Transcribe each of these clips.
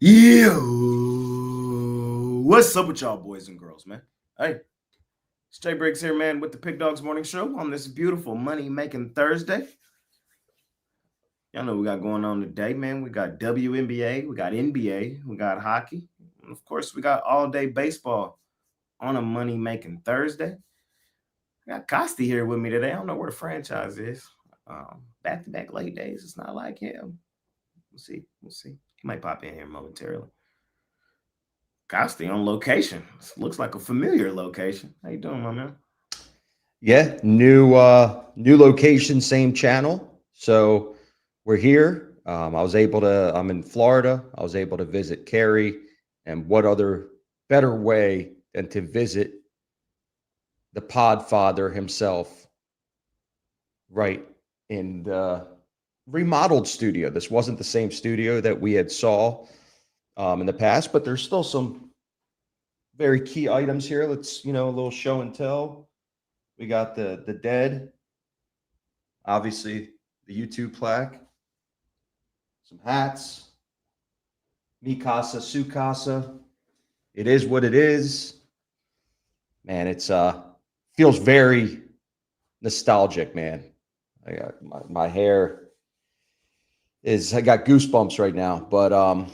Yeah, what's up with y'all boys and girls, man? Hey, it's Jay Briggs here, man, with the Pig Dogs Morning Show on this beautiful money-making Thursday. Y'all know what we got going on today, man. We got WNBA, we got NBA, we got hockey, and of course, we got all-day baseball on a money-making Thursday. I got Costi here with me today. I don't know where the franchise is. Back-to-back late days. It's not like him. We'll see. He might pop in here momentarily. Costi on location. This looks like a familiar location. How you doing, my man? Yeah, new location, same channel. So we're here. I'm in Florida. I was able to visit Carrie, and what other better way than to visit the Podfather himself, right in the remodeled studio. This wasn't the same studio that we had saw in the past, but there's still some very key items here. Let's, a little show and tell. We got the dead, obviously the YouTube plaque, some hats, mi casa, su casa. It is what it is. Man, it's feels very nostalgic, man. I got my hair I got goosebumps right now, but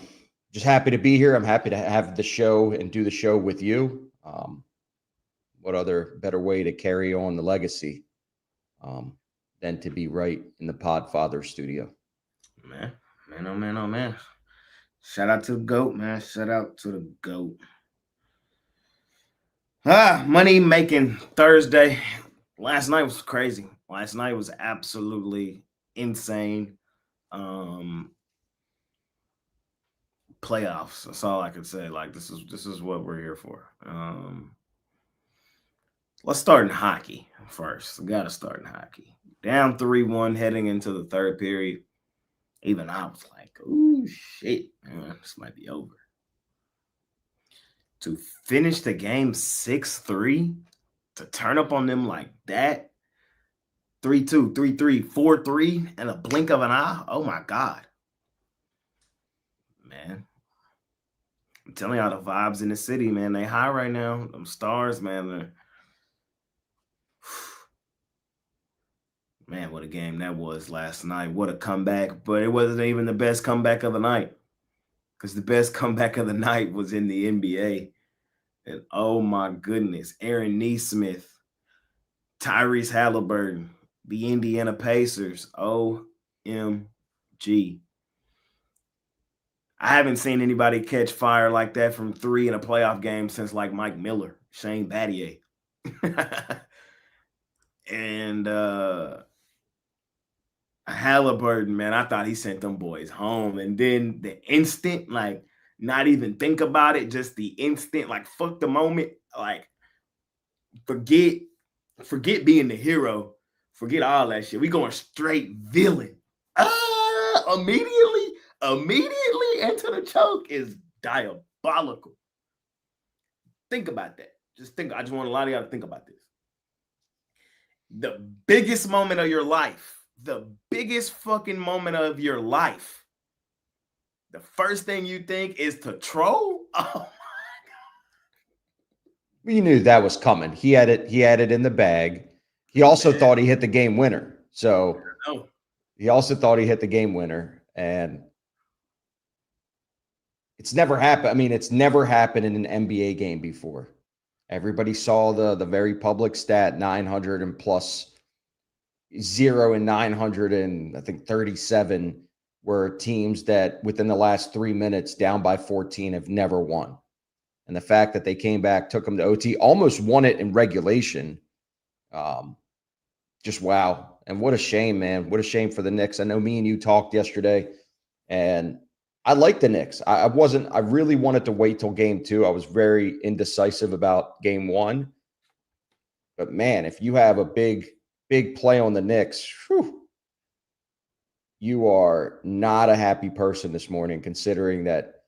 just happy to be here. I'm happy to have the show and do the show with you. What other better way to carry on the legacy than to be right in the Podfather studio? Man. Shout out to the GOAT, man. Shout out to the GOAT. Money making Thursday. Last night was crazy. Last night was absolutely insane. Playoffs. That's all I can say. Like this is what we're here for. Let's start in hockey first. We gotta start in hockey. Down 3-1 heading into the third period. Even I was like, ooh shit, man, this might be over. To finish the game 6-3, to turn up on them like that, 3-2, 3-3, 4-3, in a blink of an eye. Oh my God. Man. I'm telling y'all the vibes in the city, man. They high right now. Them stars, man. Man, what a game that was last night. What a comeback. But it wasn't even the best comeback of the night. Because the best comeback of the night was in the NBA. And oh my goodness, Aaron Neesmith, Tyrese Halliburton, the Indiana Pacers. OMG. I haven't seen anybody catch fire like that from three in a playoff game since like Mike Miller, Shane Battier. And Halliburton, man, I thought he sent them boys home. And then the instant, like, not even think about it, just the instant, like, fuck the moment, like, forget being the hero, forget all that shit. We going straight villain. Immediately into the choke is diabolical. Think about that. I just want a lot of y'all to think about this. The biggest moment of your life, the biggest fucking moment of your life, the first thing you think is to troll? Oh my God. We knew that was coming. He had it in the bag. He also thought he hit the game winner. So he also thought he hit the game winner. And it's never happened. I mean, it's never happened in an NBA game before. Everybody saw the very public stat 900 and plus 0 and 900 and I think 37 were teams that within the last 3 minutes down by 14 have never won. And the fact that they came back, took them to OT, almost won it in regulation. Just wow. And what a shame, man. What a shame for the Knicks. I know me and you talked yesterday, and I like the Knicks. I really wanted to wait till game 2. I was very indecisive about game 1. But man, if you have a big play on the Knicks, you are not a happy person this morning, considering that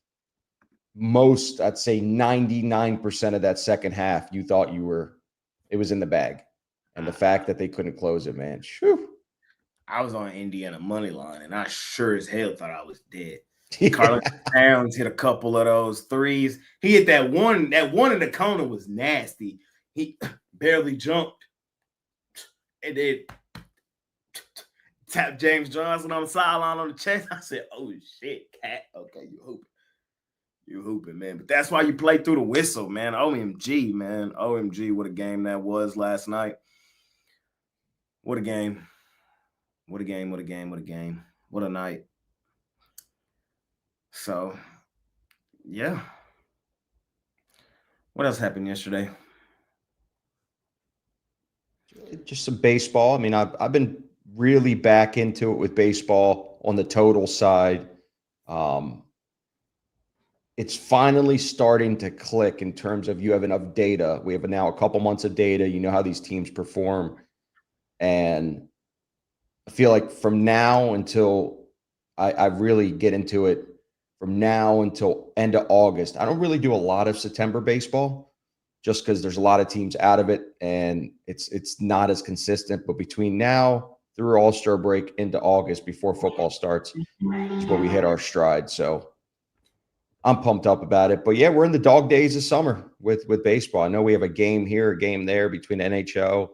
I'd say 99% of that second half, you thought it was in the bag. And the fact that they couldn't close it, man. I was on Indiana money line, and I sure as hell thought I was dead. Carlos Towns hit a couple of those threes. He hit that one. That one in the corner was nasty. He barely jumped. And then tapped James Johnson on the sideline on the chest. I said, "Oh shit, cat. Okay, you hooping. You hooping, man." But that's why you play through the whistle, man. OMG, man. OMG, what a game that was last night. What a game. What a game. What a game. What a game. What a night. So, yeah. What else happened yesterday? Just some baseball. I mean, I've been really back into it with baseball on the total side. It's finally starting to click in terms of you have enough data. We have now a couple months of data. You know how these teams perform. And I feel like from now until I really get into it, from now until end of August, I don't really do a lot of September baseball just because there's a lot of teams out of it and it's not as consistent. But between now through All-Star break into August before football starts is where we hit our stride. So I'm pumped up about it. But yeah, we're in the dog days of summer with baseball. I know we have a game here, a game there between NHL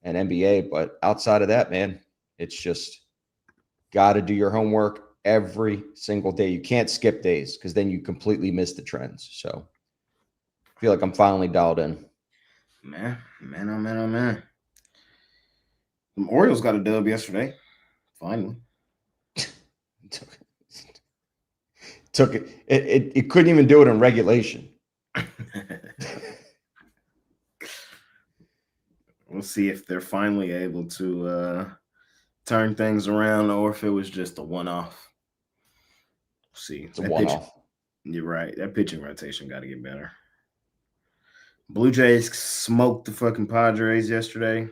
and NBA, but outside of that, man, it's just got to do your homework every single day. You can't skip days because then you completely miss the trends. So I feel like I'm finally dialed in. Man. The Orioles got a dub yesterday. Finally. Took it. It couldn't even do it in regulation. We'll see if they're finally able to turn things around or if it was just a one-off. See, it's a one-off. You're right. That pitching rotation got to get better. Blue Jays smoked the fucking Padres yesterday.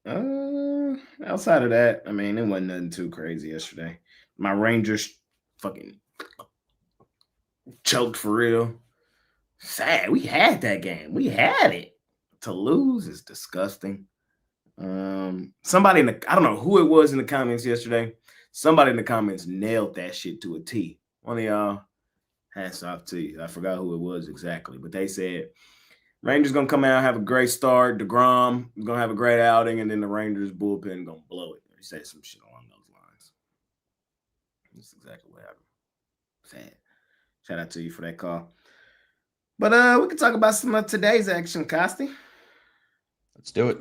Outside of that, I mean, it wasn't nothing too crazy yesterday. My Rangers fucking choked for real. Sad. We had that game. We had it. To lose is disgusting. Somebody I don't know who it was in the comments yesterday. Somebody in the comments nailed that shit to a T. One of y'all, hats off to you. I forgot who it was exactly, but they said Rangers gonna come out, have a great start. DeGrom is gonna have a great outing, and then the Rangers bullpen gonna blow it. He said some shit along those lines. That's exactly what happened. Sad. Shout out to you for that call. But we can talk about some of today's action, Costi. Let's do it.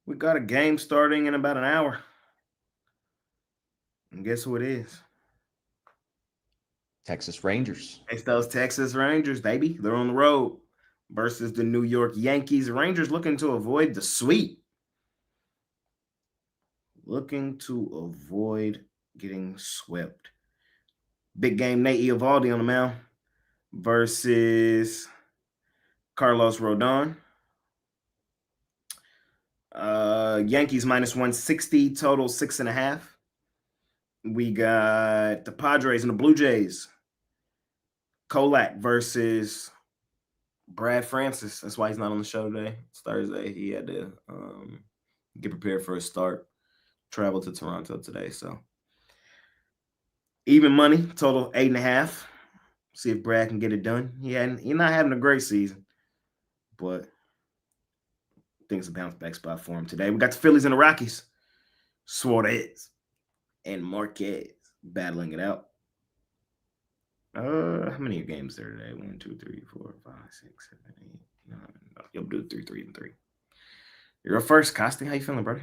We got a game starting in about an hour. And guess who it is? Texas Rangers. It's those Texas Rangers, baby. They're on the road versus the New York Yankees. Rangers looking to avoid the sweep. Looking to avoid getting swept. Big game Nate Eovaldi on the mound versus Carlos Rodon. Yankees minus 160, total 6.5. We got the Padres and the Blue Jays. Kolak versus Brad Francis. That's why he's not on the show today. It's Thursday. He had to get prepared for his start. Travel to Toronto today. So even money, total 8.5. See if Brad can get it done. He's not having a great season, but I think it's a bounce back spot for him today. We got the Phillies and the Rockies. Suarez and Marquez battling it out. How many games there today? 1, 2, 3, 4, 5, 6, 7, 8, 9. You'll do 3, 3, and 3. You're up first, Costi. How you feeling, buddy?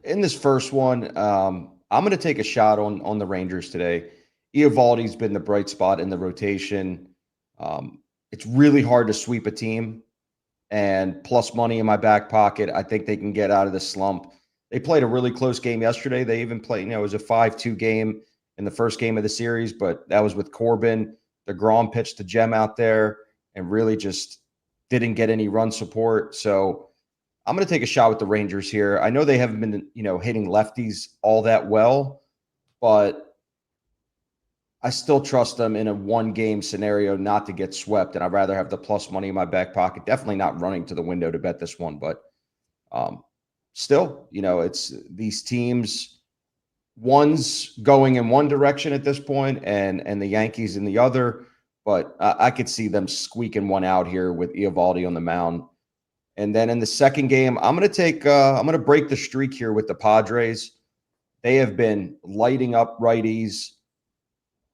In this first one, I'm going to take a shot on the Rangers today. Eovaldi's been the bright spot in the rotation. It's really hard to sweep a team, and plus money in my back pocket, I think they can get out of the slump. They played a really close game yesterday. They even played, it was a 5-2 game in the first game of the series, but that was with Corbin. DeGrom pitched to Gem out there and really just didn't get any run support. So I'm going to take a shot with the Rangers here. I know they haven't been, hitting lefties all that well, but I still trust them in a one-game scenario not to get swept, and I'd rather have the plus money in my back pocket. Definitely not running to the window to bet this one, but still, it's these teams, one's going in one direction at this point and the Yankees in the other, but I could see them squeaking one out here with Eovaldi on the mound. And then in the second game, I'm going to break the streak here with the Padres. They have been lighting up righties.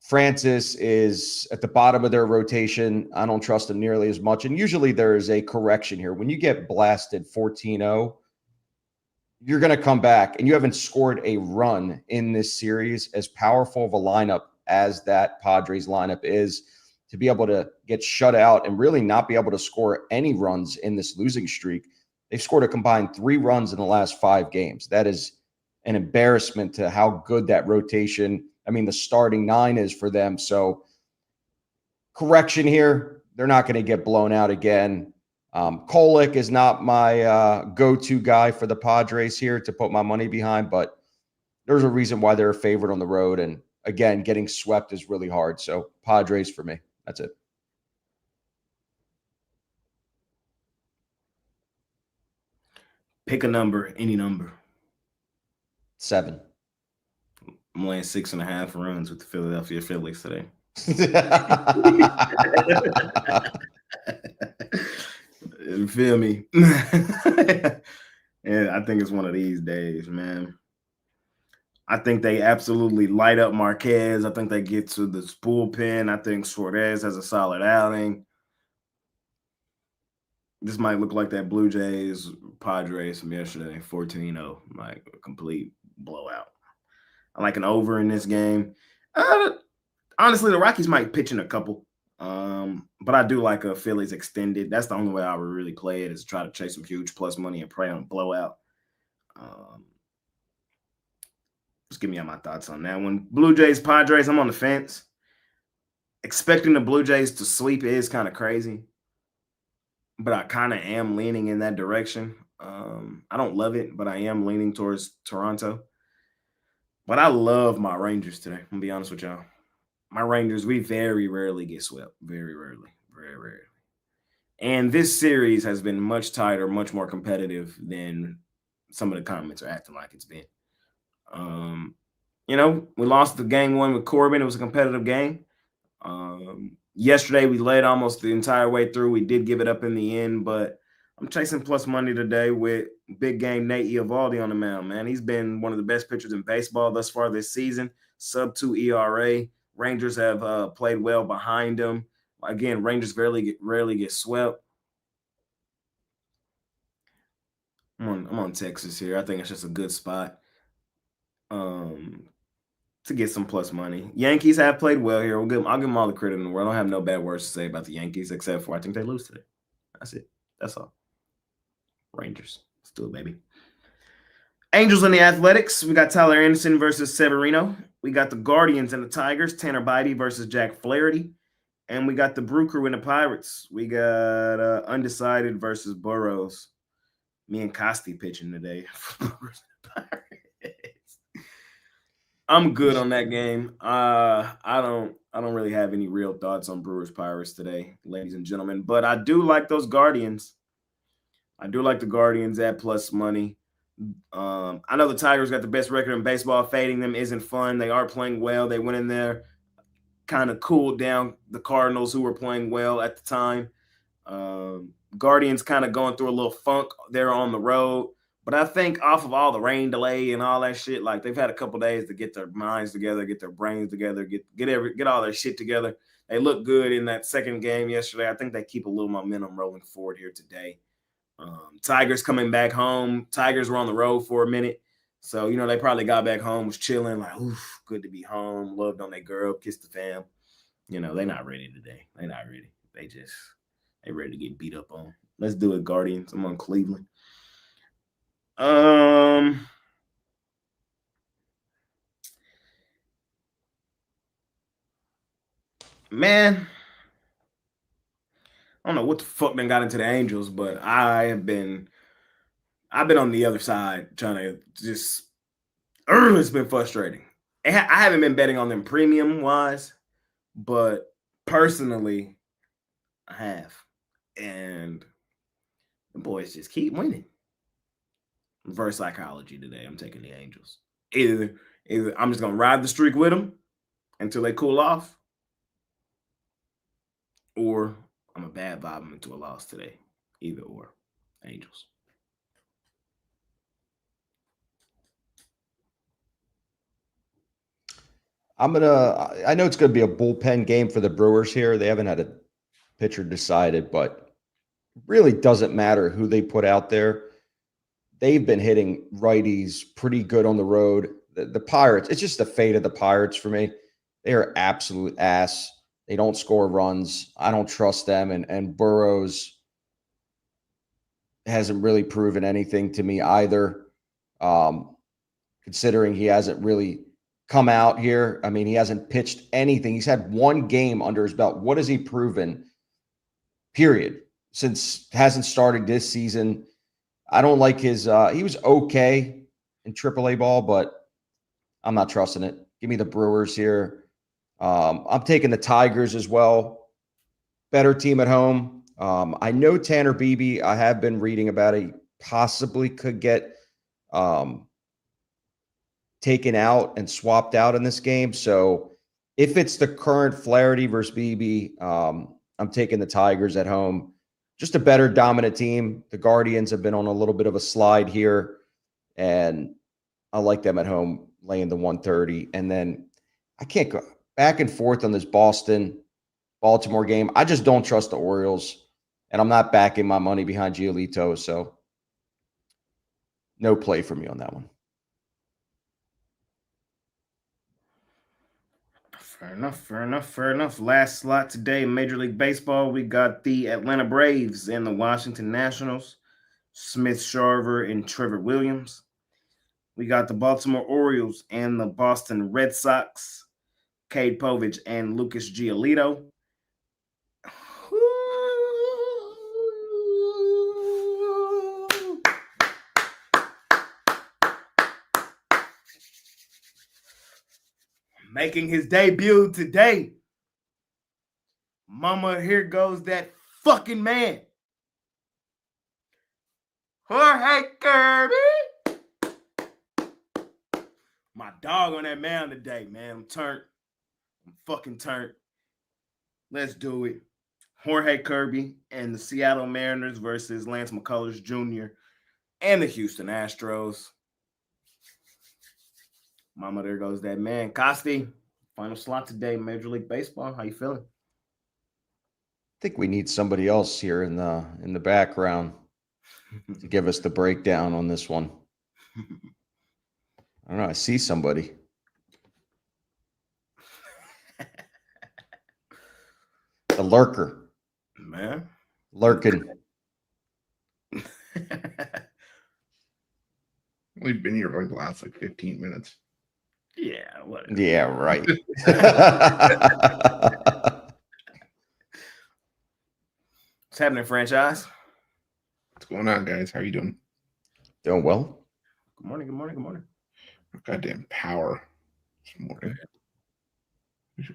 Francis is at the bottom of their rotation. I don't trust him nearly as much. And usually there is a correction here. When you get blasted 14-0, you're going to come back and you haven't scored a run in this series. As powerful of a lineup as that Padres lineup is, to be able to get shut out and really not be able to score any runs in this losing streak. They've scored a combined 3 runs in the last 5 games. That is an embarrassment to how good that rotation, the starting 9 is for them. So correction here. They're not going to get blown out again. Kolek is not my go-to guy for the Padres here to put my money behind, but there's a reason why they're a favorite on the road. And again, getting swept is really hard. So Padres for me. That's it. Pick a number, any number. 7. I'm laying 6.5 runs with the Philadelphia Phillies today. You feel me? And I think it's one of these days, man. I think they absolutely light up Marquez. I think they get to the bullpen. I think Suarez has a solid outing. This might look like that Blue Jays Padres from yesterday, 14-0, like a complete blowout. I like an over in this game. Honestly, the Rockies might pitch in a couple. But I do like a Phillies extended. That's the only way I would really play it, is try to chase some huge plus money and pray on a blowout. Just give me my thoughts on that one. Blue Jays, Padres, I'm on the fence. Expecting the Blue Jays to sweep is kind of crazy, but I kind of am leaning in that direction. I don't love it, but I am leaning towards Toronto. But I love my Rangers today. I'm going to be honest with y'all. My Rangers, we very rarely get swept. Very rarely. Very rarely. And this series has been much tighter, much more competitive than some of the comments are acting like it's been. We lost the game 1 with Corbin. It was a competitive game. Yesterday, we led almost the entire way through. We did give it up in the end, but I'm chasing plus money today with big game Nate Eovaldi on the mound, man. He's been one of the best pitchers in baseball thus far this season. Sub-2 ERA. Rangers have played well behind him. Again, Rangers rarely get swept. I'm on Texas here. I think it's just a good spot to get some plus money. Yankees have played well here. I'll give them all the credit in the world. I don't have no bad words to say about the Yankees, except for I think they lose today. That's it. That's all. Rangers. Let's do it, baby. Angels and the Athletics. We got Tyler Anderson versus Severino. We got the Guardians and the Tigers. Tanner Bybee versus Jack Flaherty. And we got the Brew Crew and the Pirates. We got Undecided versus Burrows. Me and Costi pitching today. I'm good on that game. I don't really have any real thoughts on Brewers Pirates today, ladies and gentlemen. But I do like those Guardians. I do like the Guardians at plus money. I know the Tigers got the best record in baseball. Fading them isn't fun. They are playing well. They went in there, kind of cooled down the Cardinals, who were playing well at the time. Guardians kind of going through a little funk there on the road. But I think off of all the rain delay and all that shit, like they've had a couple days to get their minds together, get their brains together, get all their shit together. They look good in that second game yesterday. I think they keep a little momentum rolling forward here today. Tigers coming back home. Tigers were on the road for a minute. So, they probably got back home, was chilling, like, oof, good to be home, loved on their girl, kissed the fam. They're not ready today. They're not ready. They ready to get beat up on. Let's do it, Guardians. I'm on Cleveland. Man, I don't know what the fuck done got into the Angels, but I've been on the other side trying to just. It's been frustrating. I haven't been betting on them premium wise, but personally, I have, and the boys just keep winning. Reverse psychology today. I'm taking the Angels. Either I'm just gonna ride the streak with them until they cool off, or I'm a bad vibe them into a loss today. Either or. Angels. I know it's gonna be a bullpen game for the Brewers here. They haven't had a pitcher decided, but really doesn't matter who they put out there. They've been hitting righties pretty good on the road. The Pirates, it's just the fate of the Pirates for me. They are absolute ass. They don't score runs. I don't trust them. And Burrows hasn't really proven anything to me either. Considering he hasn't really come out here. I mean, he hasn't pitched anything. He's had one game under his belt. What has he proven? Period. Since hasn't started this season. I don't like his he was okay in AAA ball, but I'm not trusting it. Give me the Brewers here. I'm taking the Tigers as well. Better team at home. I know Tanner Beebe. I have been reading about it. He possibly could get taken out and swapped out in this game. So if it's the current Flaherty versus Beebe, I'm taking the Tigers at home. Just a better dominant team. The Guardians have been on a little bit of a slide here, and I like them at home laying the 130. And then I can't go back and forth on this Boston-Baltimore game. I just don't trust the Orioles, and I'm not backing my money behind Giolito, so no play for me on that one. Fair enough. Last slot today, Major League Baseball. We got the Atlanta Braves and the Washington Nationals. Smith Sharver and Trevor Williams. We got the Baltimore Orioles and the Boston Red Sox. Cade Povich and Lucas Giolito. Making his debut today. Mama, here goes that fucking man. Jorge Kirby. My dog on that mound today, man. I'm fucking turned. Let's do it. Jorge Kirby and the Seattle Mariners versus Lance McCullers Jr. and the Houston Astros. Mama, there goes that man. Costi, final slot today, Major League Baseball. How you feeling? I think we need somebody else here in the background to give us the breakdown on this one. I don't know. I see somebody. The lurker. Man. Lurking. We've been here for like the last 15 minutes. Yeah, whatever. Yeah, right. What's happening, franchise? What's going on, guys? How are you doing? Doing well. Good morning. Goddamn power this morning.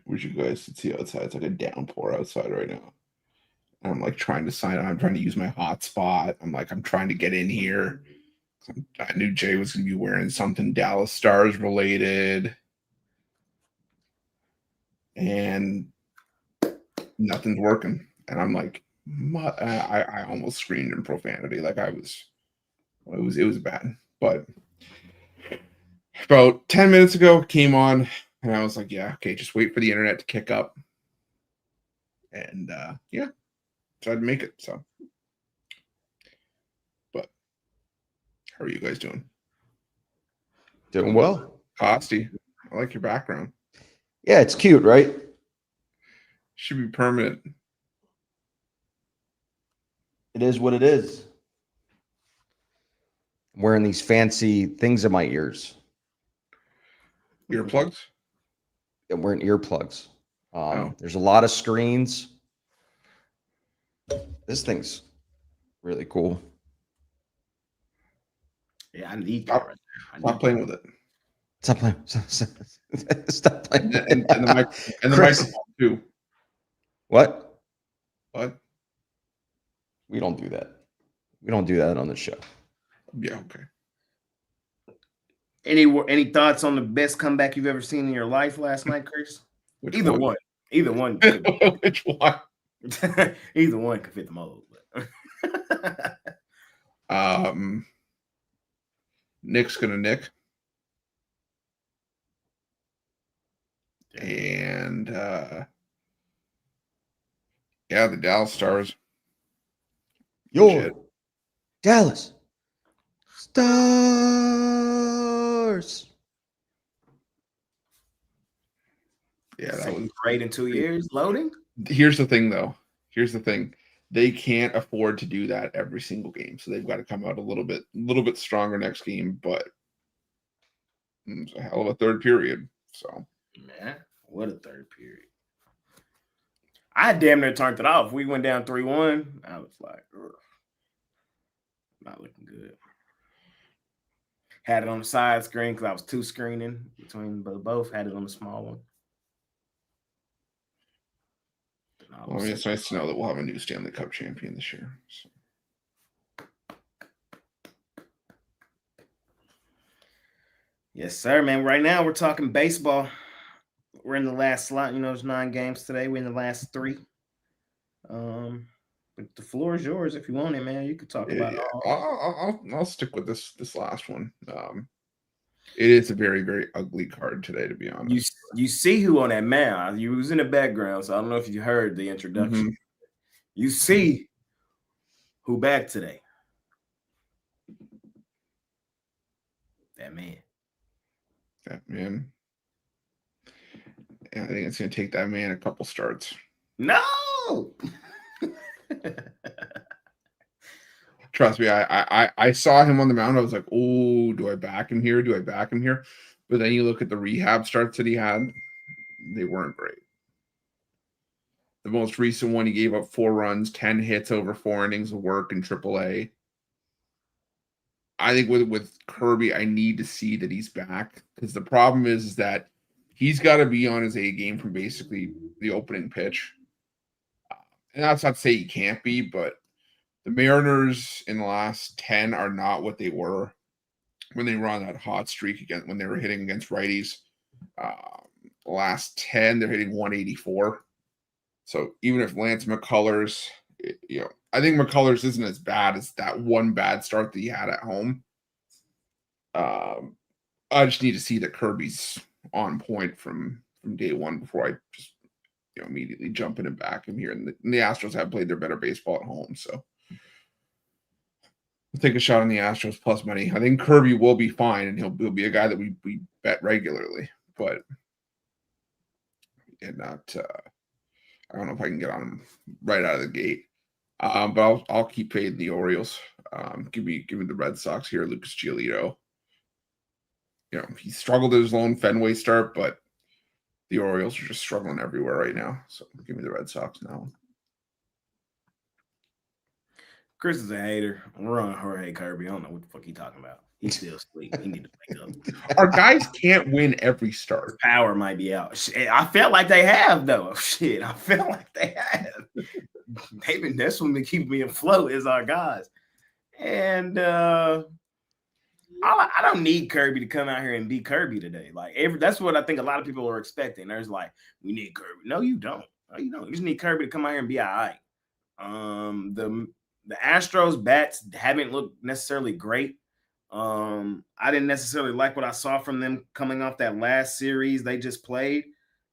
Wish you guys could see outside. It's like a downpour outside right now. And I'm like trying to sign on. I'm trying to use my hotspot. I'm trying to get in here. I knew Jay was going to be wearing something Dallas Stars related. And nothing's working. And I'm like, I almost screamed in profanity. Like it was bad. But about 10 minutes ago, came on, and I was like, yeah, okay, just wait for the internet to kick up. And yeah, tried to make it. So, but how are you guys doing? Doing well. Costi, I like your background. Yeah, it's cute, right? Should be permanent. It is what it is. I'm wearing these fancy things in my ears. Earplugs? I'm wearing earplugs. Oh. There's a lot of screens. This thing's really cool. Yeah, I need that right now. Stop playing with it. Stop playing. Stop playing. And the microphone too. What? What? We don't do that. We don't do that on the show. Yeah, okay. Any thoughts on the best comeback you've ever seen in your life last night, Chris? Which Either one? one. Either one. Which one? Either one could fit the mold. Nick's gonna nick. And yeah, the Dallas Stars. Your Dallas Stars. Yeah, that was great in 2 years. Loading. Here's the thing, though. Here's the thing. They can't afford to do that every single game, so they've got to come out a little bit stronger next game. But it's a hell of a third period. So, man, what a third period! I damn near turned it off. We went down 3-1. I was like, ugh. Not looking good. Had it on the side screen because I was two screening between both. Had it on the small one. Well, I mean, it's nice to know that we'll have a new Stanley Cup champion this year. So. Yes, sir, man. Right now, we're talking baseball. We're in the last slot. You know, there's 9 games today. We're in the last 3. But the floor is yours if you want it, man. You could talk about it all. I'll stick with this last one. It is a very, very ugly card today, to be honest. You see who on that mound. You was in the background, so I don't know if you heard the introduction. Mm-hmm. You see who back today. That man. That man. Yeah, I think it's going to take that man a couple starts. No! Trust me, I saw him on the mound. I was like, oh, do I back him here? Do I back him here? But then you look at the rehab starts that he had. They weren't great. The most recent one, he gave up 4 runs, 10 hits over 4 innings of work in AAA. I think with Kirby, I need to see that he's back, because the problem is that he's got to be on his A game from basically the opening pitch. And that's not to say he can't be, but the Mariners in the last 10 are not what they were when they were on that hot streak again, when they were hitting against righties. The last 10, they're hitting 184. So even if Lance McCullers, I think McCullers isn't as bad as that one bad start that he had at home. I just need to see that Kirby's on point from day one before I just immediately jump in and back him here. And the Astros have played their better baseball at home, so we'll take a shot on the Astros plus money. I think Kirby will be fine, and he'll be a guy that we bet regularly, but not. I don't know if I can get on him right out of the gate. But I'll keep fading the Orioles. Give me the Red Sox here, Lucas Giolito. He struggled at his lone Fenway start, but the Orioles are just struggling everywhere right now. So give me the Red Sox now. Chris is a hater. We're on Jorge Kirby. I don't know what the fuck he's talking about. He's still asleep. He need to wake up. Our guys can't win every start. Power might be out. Shit, I felt like they have, though. Shit, I felt like they have. That's what been keeping me afloat is our guys. And I don't need Kirby to come out here and be Kirby today. Like that's what I think a lot of people are expecting. There's like, we need Kirby. No, you don't. No, you don't. You just need Kirby to come out here and be all right. The Astros bats haven't looked necessarily great. I didn't necessarily like what I saw from them coming off that last series they just played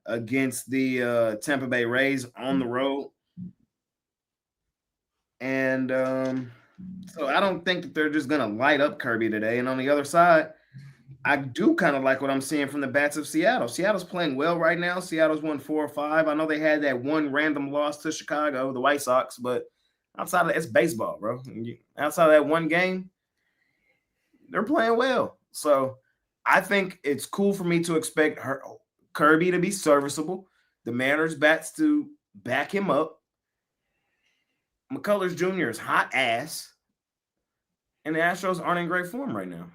against the Tampa Bay Rays on the road. And so I don't think that they're just going to light up Kirby today. And on the other side, I do kind of like what I'm seeing from the bats of Seattle. Seattle's playing well right now. Seattle's won 4 or 5. I know they had that one random loss to Chicago, the White Sox, but outside of that, it's baseball, bro. Outside of that one game, they're playing well. So I think it's cool for me to expect Kirby to be serviceable, the Mariners bats to back him up. McCullers Jr. is hot ass, and the Astros aren't in great form right now.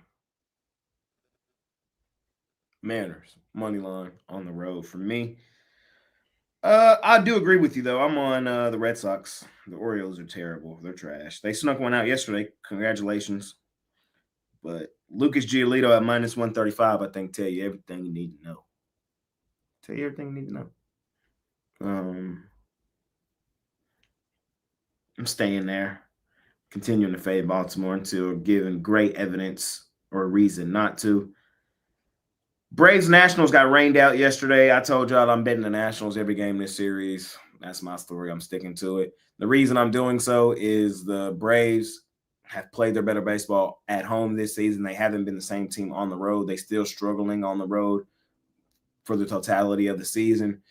Mariners, money line on the road for me. I do agree with you, though. I'm on the Red Sox. The Orioles are terrible. They're trash. They snuck one out yesterday. Congratulations. But Lucas Giolito at minus 135, I think, tell you everything you need to know. Tell you everything you need to know. I'm staying there, continuing to fade Baltimore until given great evidence or reason not to. Braves Nationals got rained out yesterday. I told y'all I'm betting the Nationals every game this series. That's my story. I'm sticking to it. The reason I'm doing so is the Braves have played their better baseball at home this season. They haven't been the same team on the road. They still struggling on the road for the totality of the season.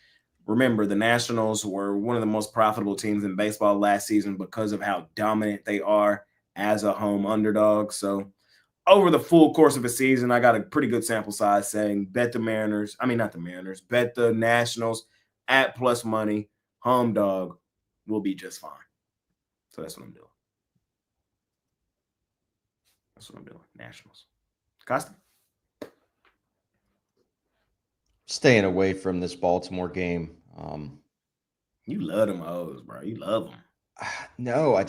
Remember, the Nationals were one of the most profitable teams in baseball last season because of how dominant they are as a home underdog. So over the full course of a season, I got a pretty good sample size saying bet the Mariners. I mean, not the Mariners. Bet the Nationals at plus money. Home dog will be just fine. So that's what I'm doing. That's what I'm doing. Nationals. Costa? Staying away from this Baltimore game. You love them O's, bro. You love them. No, I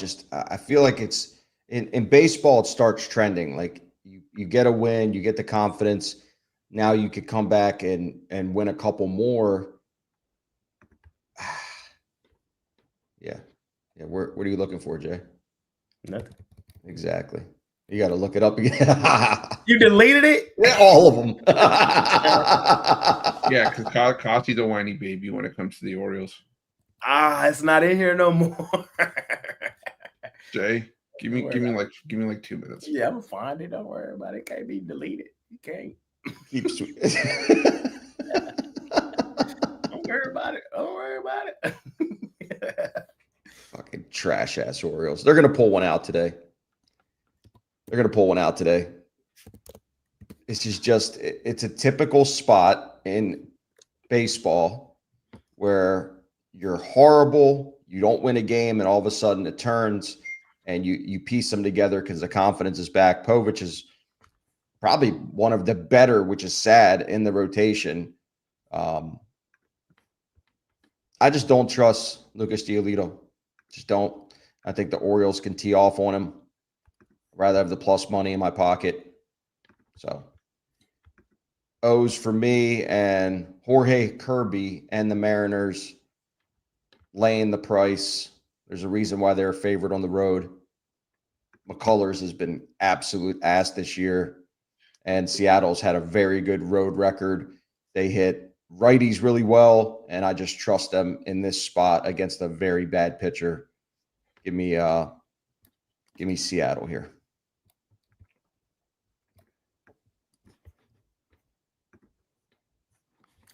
feel like it's in baseball, it starts trending. Like you get a win, you get the confidence. Now you could come back and win a couple more. Yeah. What are you looking for, Jay? Nothing. Exactly. You got to look it up again. You deleted it? Yeah, all of them. Yeah, because Costy's a whiny baby when it comes to the Orioles. It's not in here no more. Jay, give me like 2 minutes. Yeah, I'm gonna find it. Don't worry about it. It can't be deleted. You can't. Keep sweet. Don't worry about it. Don't worry about it. Fucking trash ass Orioles. They're gonna pull one out today. It's a typical spot in baseball where you're horrible, you don't win a game, and all of a sudden it turns and you piece them together because the confidence is back. Povich is probably one of the better, which is sad, in the rotation. I just don't trust Lucas Giolito. Just don't. I think the Orioles can tee off on him. I'd rather have the plus money in my pocket. So O's for me, and Jorge Kirby and the Mariners laying the price. There's a reason why they're favored on the road. McCullers has been absolute ass this year, and Seattle's had a very good road record. They hit righties really well, and I just trust them in this spot against a very bad pitcher. Give me Seattle here.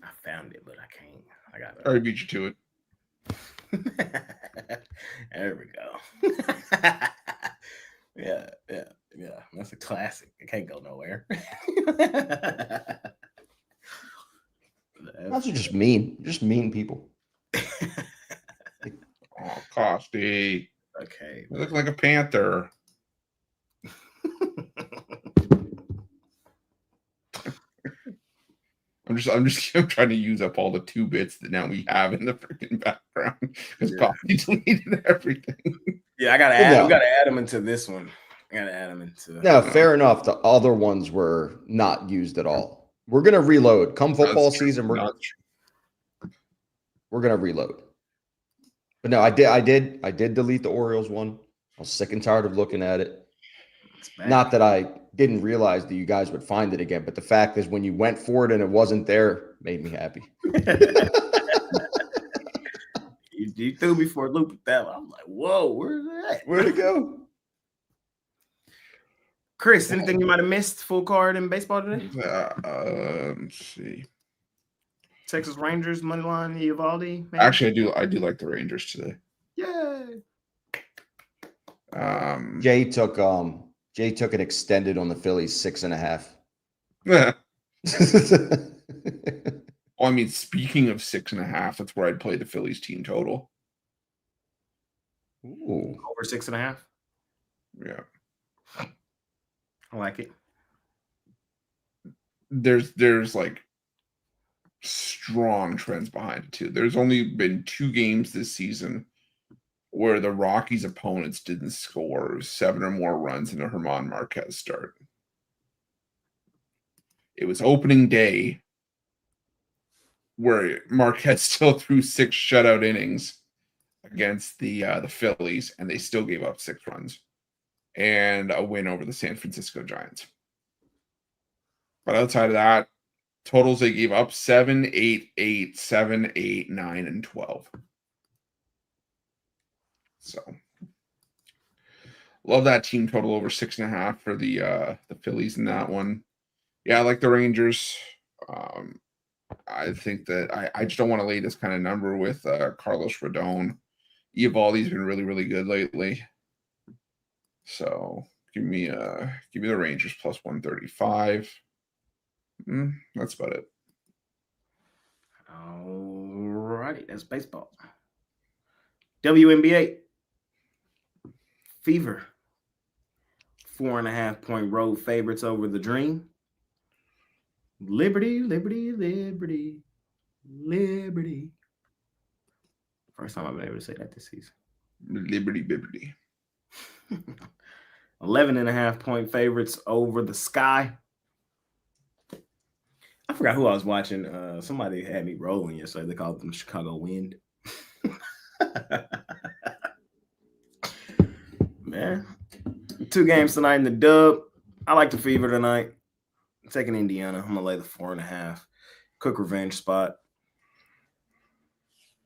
I found it, but I can't. I got it. I already beat you to it. There we go. Yeah. That's a classic. It can't go nowhere. Those are just mean people. Oh, Costy. Okay. You look like a panther. I'm trying to use up all the 2 bits that now we have in the freaking background because Coffee deleted everything. Yeah, I gotta add them into this one. No, fair enough. The other ones were not used at all. We're gonna reload. Come football season, we're gonna reload. But no, I did delete the Orioles one. I was sick and tired of looking at it. Not that I didn't realize that you guys would find it again, but the fact is when you went for it and it wasn't there made me happy. you threw me for a loop with that one. I'm like, whoa, where's that? Where'd it go? Chris, anything you might have missed full card in baseball today? Let's see. Texas Rangers money line, Eovaldi. Actually, I do like the Rangers today. Yay. Jay took it extended on the Phillies 6.5. Yeah. Well, I mean, speaking of 6.5, that's where I'd play the Phillies team total. Ooh. Over 6.5. Yeah. I like it. There's like strong trends behind it too. There's only been 2 games this season where the Rockies' opponents didn't score 7 or more runs in a Germán Marquez start. It was opening day where Marquette still threw 6 shutout innings against the Phillies, and they still gave up 6 runs and a win over the San Francisco Giants. But outside of that, totals they gave up 7, 8, 8, 7, 8, 9, and 12. So love that team total over 6.5 for the Phillies in that one. Yeah, I like the Rangers. I think that I just don't want to lay this kind of number with Carlos Rodon. Eovaldi's been really, really good lately. So give me the Rangers plus 135. That's about it. All right, that's baseball. WNBA. Fever. 4.5-point road favorites over the Dream. Liberty, Liberty, Liberty, Liberty. First time I've been able to say that this season. Liberty, Liberty. 11.5-point favorites over the Sky. I forgot who I was watching. Somebody had me rolling yesterday. They called them Chicago Wind. Man, 2 games tonight in the dub. I like the Fever tonight. I'm taking Indiana. I'm gonna lay the 4.5. Quick revenge spot.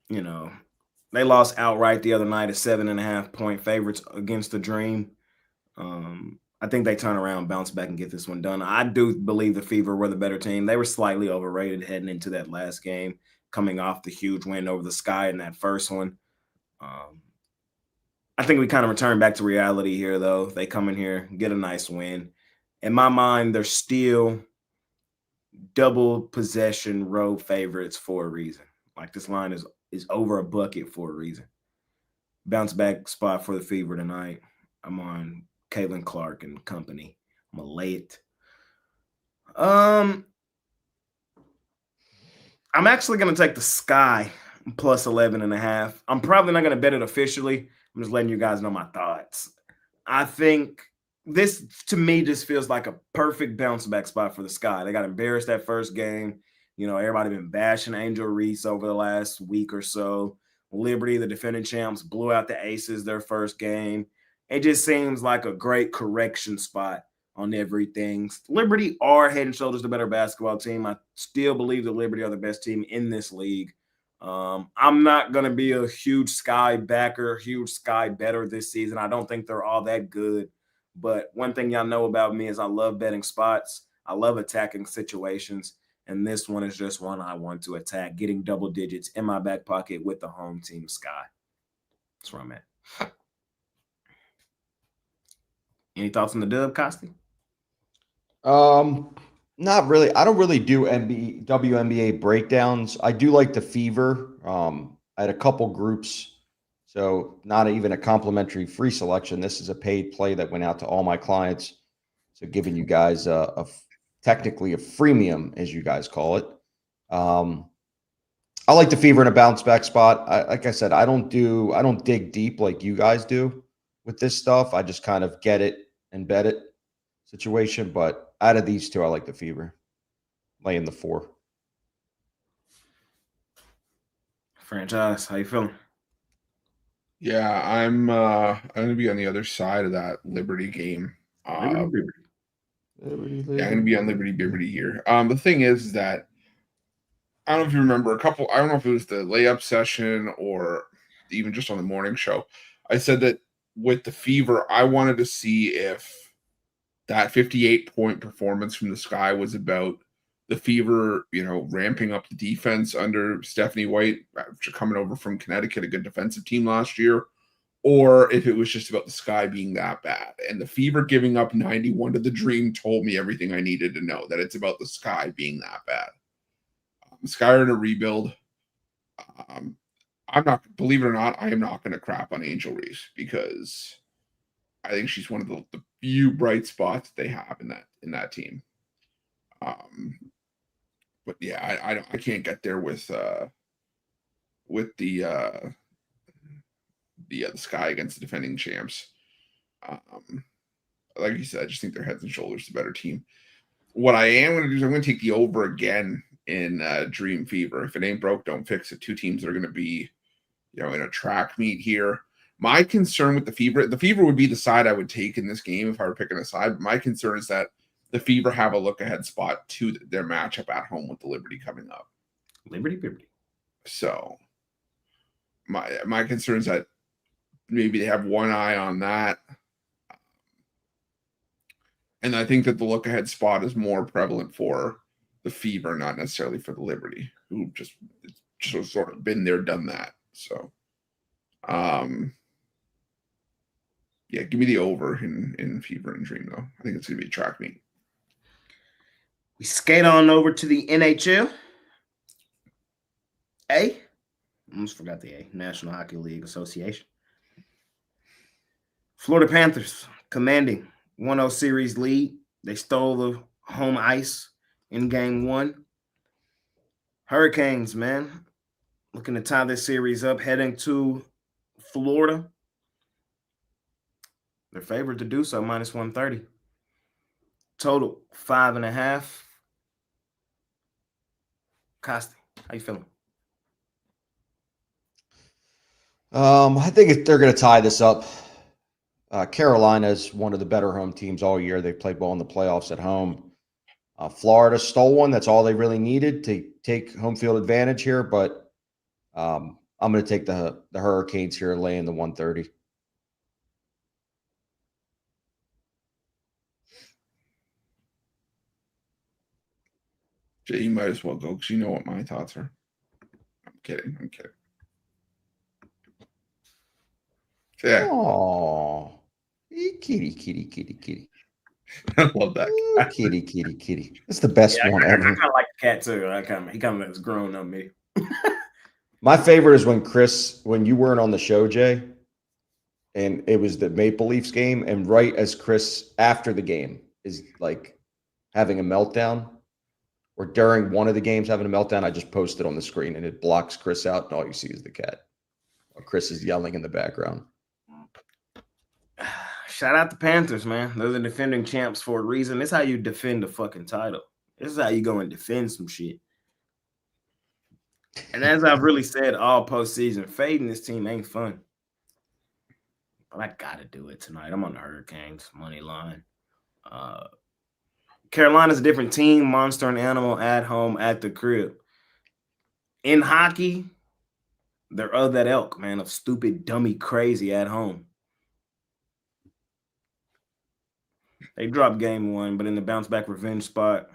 You know, they lost outright the other night at 7.5-point favorites against the Dream. I think they turn around, bounce back, and get this one done. I do believe the Fever were the better team. They were slightly overrated heading into that last game, coming off the huge win over the Sky in that first one. I think we kind of return back to reality here, though. They come in here, get a nice win. In my mind, they're still double possession road favorites for a reason. Like, this line is over a bucket for a reason. Bounce back spot for the Fever tonight. I'm on Caitlin Clark and company. I'm gonna lay it. I'm actually gonna take the Sky plus 11.5. I'm probably not gonna bet it officially. I'm just letting you guys know my thoughts. I think this, to me, just feels like a perfect bounce back spot for the Sky. They got embarrassed that first game. You know, everybody been bashing Angel Reese over the last week or so. Liberty, the defending champs, blew out the Aces their first game. It just seems like a great correction spot on everything. Liberty are head and shoulders the better basketball team. I still believe the Liberty are the best team in this league. I'm not going to be a huge Sky backer, huge Sky better this season. I don't think they're all that good. But one thing y'all know about me is I love betting spots. I love attacking situations. And this one is just one I want to attack, getting double digits in my back pocket with the home team Sky. That's where I'm at. Any thoughts on the dub, Costi? Not really. I don't really do WNBA breakdowns. I do like the Fever. I had a couple groups, so not even a complimentary free selection. This is a paid play that went out to all my clients. So giving you guys technically a freemium, as you guys call it. I like the Fever in a bounce back spot. Like I said, I don't dig deep like you guys do with this stuff. I just kind of get it and bet it situation. But out of these two, I like the Fever. Laying the 4. Franchise, how you feeling? Yeah, I'm gonna be on the other side of that Liberty game. Liberty. Yeah, I'm gonna be on Liberty here. The thing is that I don't know if you remember I don't know if it was the layup session or even just on the morning show. I said that with the Fever, I wanted to see if that 58-point performance from the Sky was about the Fever, ramping up the defense under Stephanie White, coming over from Connecticut, a good defensive team last year, or if it was just about the Sky being that bad. And the Fever giving up 91 to the Dream told me everything I needed to know, that it's about the Sky being that bad. The Sky are in a rebuild. I'm not, believe it or not, I am not going to crap on Angel Reese because I think she's one of the few bright spots they have in that team. But yeah, I can't get there with the Sky against the defending champs. Like you said, I just think they're heads and shoulders the better team. what I am going to do is I'm going to take the over again in Dream Fever. If it ain't broke, don't fix it. Two teams that are going to be, in a track meet here. My concern with the Fever would be the side I would take in this game if I were picking a side. But my concern is that the Fever have a look-ahead spot to their matchup at home with the Liberty coming up. Liberty. So my concern is that maybe they have one eye on that. And I think that the look-ahead spot is more prevalent for the Fever, not necessarily for the Liberty, who just sort of been there, done that. So, yeah, give me the over in Fever and Dream, though. I think it's going to be a track meet. We skate on over to the NHL. I almost forgot the A, National Hockey League Association. Florida Panthers commanding 1-0 series lead. They stole the home ice in game 1. Hurricanes, man, looking to tie this series up, heading to Florida. They're favored to do so, minus 130. Total 5.5. Costi, how you feeling? I think they're going to tie this up. Carolina is one of the better home teams all year. They played well in the playoffs at home. Florida stole one. That's all they really needed to take home field advantage here. But I'm going to take the Hurricanes here, laying the 130. Jay, you might as well go because you know what my thoughts are. I'm kidding. Yeah. Oh, kitty. I love that. Ooh, kitty. That's the best one ever. I kind of like the cat too. He kind of has grown on me. My favorite is when you weren't on the show, Jay, and it was the Maple Leafs game, and right as Chris after the game is like having a meltdown, or during one of the games having a meltdown, I just posted on the screen and it blocks Chris out, and all you see is the cat. While Chris is yelling in the background. Shout out the Panthers, man. They're the defending champs for a reason. This is how you defend a fucking title. This is how you go and defend some shit. And as I've really said all postseason, fading this team ain't fun. But I gotta do it tonight. I'm on the Hurricanes money line. Carolina's a different team, monster and animal at home at the crib. In hockey, they're of that elk, man, of stupid, dummy, crazy at home. They dropped game 1, but in the bounce back revenge spot,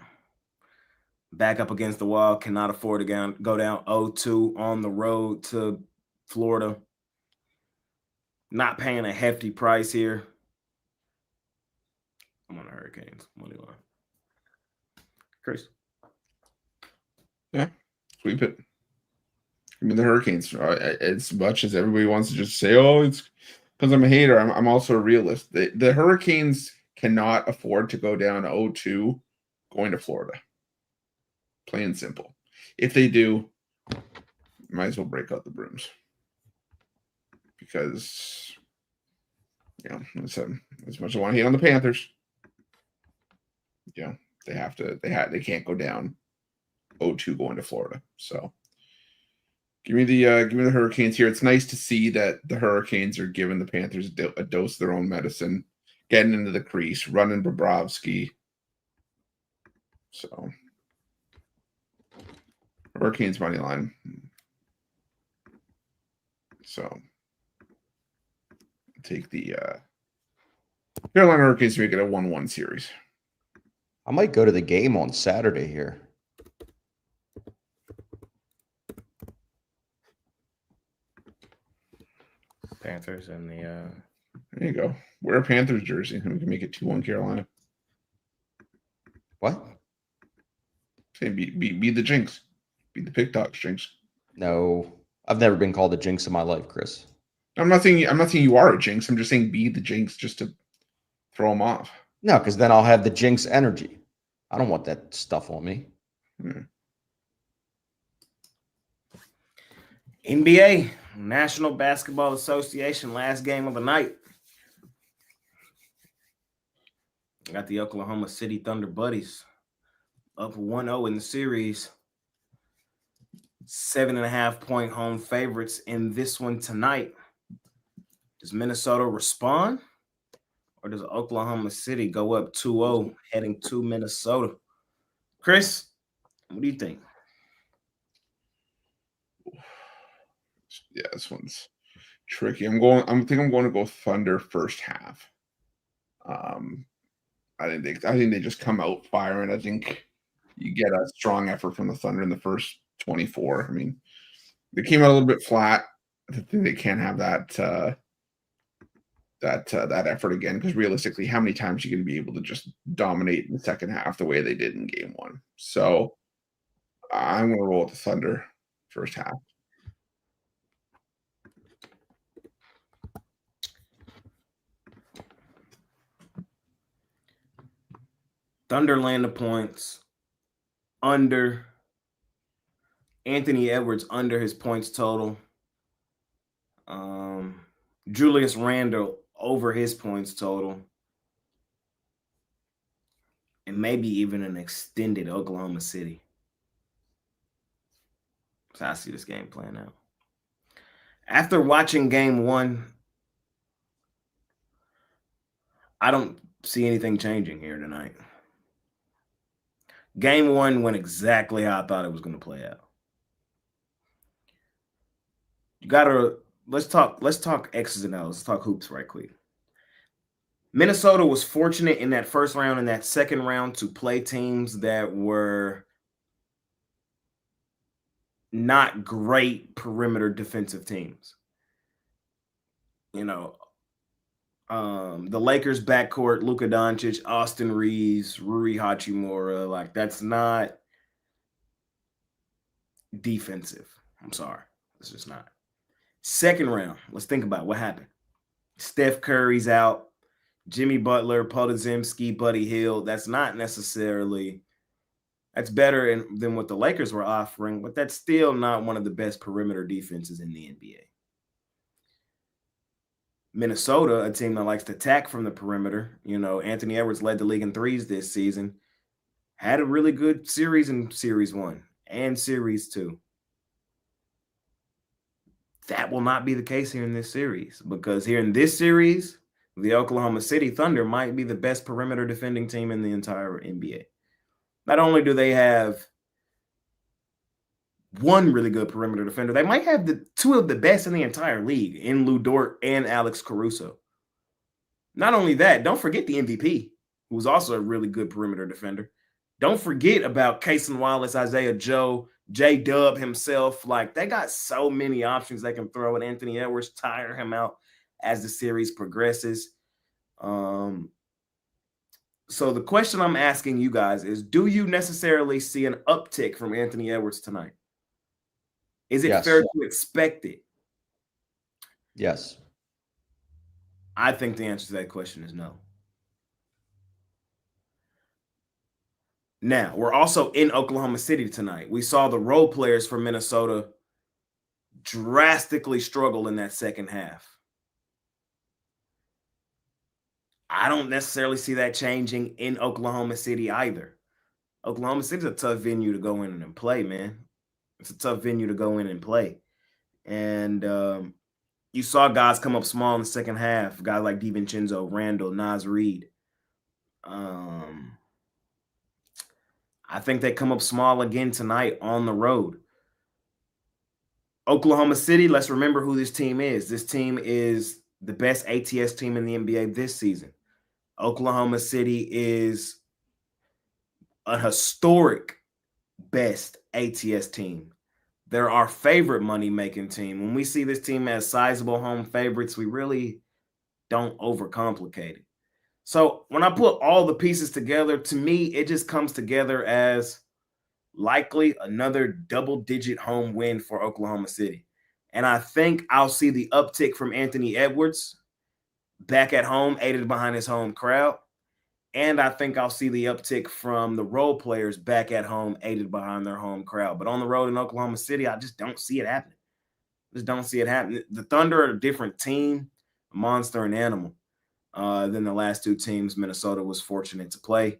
back up against the wall, cannot afford to go down 0-2 on the road to Florida. Not paying a hefty price here. I'm on the Hurricanes money line. Chris? Yeah, sweep it. I mean, the Hurricanes, as much as everybody wants to just say, oh, it's because I'm a hater, I'm also a realist. The Hurricanes cannot afford to go down 0-2 going to Florida. Plain and simple. If they do, might as well break out the brooms. Because, as much as I want to hate on the Panthers, they can't go down 0-2 going to Florida. So give me the Hurricanes here. It's nice to see that the Hurricanes are giving the Panthers a dose of their own medicine, getting into the crease, running Bobrovsky. So Hurricanes money line. So take the Carolina Hurricanes to make it a 1-1 series. I might go to the game on Saturday here. Panthers and the there you go. Wear a Panthers jersey and we can make it 2-1 Carolina. What? Say be the jinx. Be the pick dogs jinx. No. I've never been called a jinx in my life, Chris. I'm not saying you are a jinx. I'm just saying be the jinx just to throw them off. No, because then I'll have the jinx energy. I don't want that stuff on me. NBA, National Basketball Association, last game of the night. I got the Oklahoma City Thunder Buddies up 1-0 in the series. 7.5-point home favorites in this one tonight. Does Minnesota respond? Or does Oklahoma City go up 2-0 heading to Minnesota? Chris, what do you think? Yeah, this one's tricky. I think I'm going to go Thunder first half. I think they just come out firing. I think you get a strong effort from the Thunder in the first 24. I mean, they came out a little bit flat. I think they can't have that effort again, because realistically, how many times are you going to be able to just dominate in the second half the way they did in game one? So I'm going to roll with the Thunder first half. Thunder land the points. Under. Anthony Edwards under his points total. Julius Randle over his points total. And maybe even an extended Oklahoma City. So I see this game playing out. After watching game one, I don't see anything changing here tonight. Game one went exactly how I thought it was going to play out. Let's talk X's and O's. Let's talk hoops right quick. Minnesota was fortunate in that first round and that second round to play teams that were not great perimeter defensive teams. You know, the Lakers backcourt, Luka Doncic, Austin Reeves, Rui Hachimura, like that's not defensive. I'm sorry. It's just not. Second round, let's think about what happened. Steph Curry's out. Jimmy Butler, Podziemski, Buddy Hield. That's better than what the Lakers were offering, but that's still not one of the best perimeter defenses in the NBA. Minnesota, a team that likes to attack from the perimeter. You know, Anthony Edwards led the league in threes this season. Had a really good series in Series 1 and Series 2. That will not be the case here in this series, because here in this series, the Oklahoma City Thunder might be the best perimeter defending team in the entire NBA. Not only do they have one really good perimeter defender, they might have the two of the best in the entire league in Lou Dort and Alex Caruso. Not only that, don't forget the MVP, who's also a really good perimeter defender. Don't forget about Cason Wallace, Isaiah Joe, J-Dub himself. Like, they got so many options they can throw at Anthony Edwards, tire him out as the series progresses. So the question I'm asking you guys is, do you necessarily see an uptick from Anthony Edwards tonight? Is it fair to expect it? Yes. I think the answer to that question is no. Now, we're also in Oklahoma City tonight. We saw the role players for Minnesota drastically struggle in that second half. I don't necessarily see that changing in Oklahoma City either. Oklahoma City is a tough venue to go in and play, man. It's a tough venue to go in and play. And you saw guys come up small in the second half, guys like DiVincenzo, Randall, Naz Reid. I think they come up small again tonight on the road. Oklahoma City, let's remember who this team is. This team is the best ATS team in the NBA this season. Oklahoma City is a historic best ATS team. They're our favorite money-making team. When we see this team as sizable home favorites, we really don't overcomplicate it. So when I put all the pieces together, to me, it just comes together as likely another double-digit home win for Oklahoma City. And I think I'll see the uptick from Anthony Edwards back at home, aided behind his home crowd. And I think I'll see the uptick from the role players back at home, aided behind their home crowd. But on the road in Oklahoma City, I just don't see it happening. Just don't see it happening. The Thunder are a different team, a monster and animal, than the last two teams Minnesota was fortunate to play.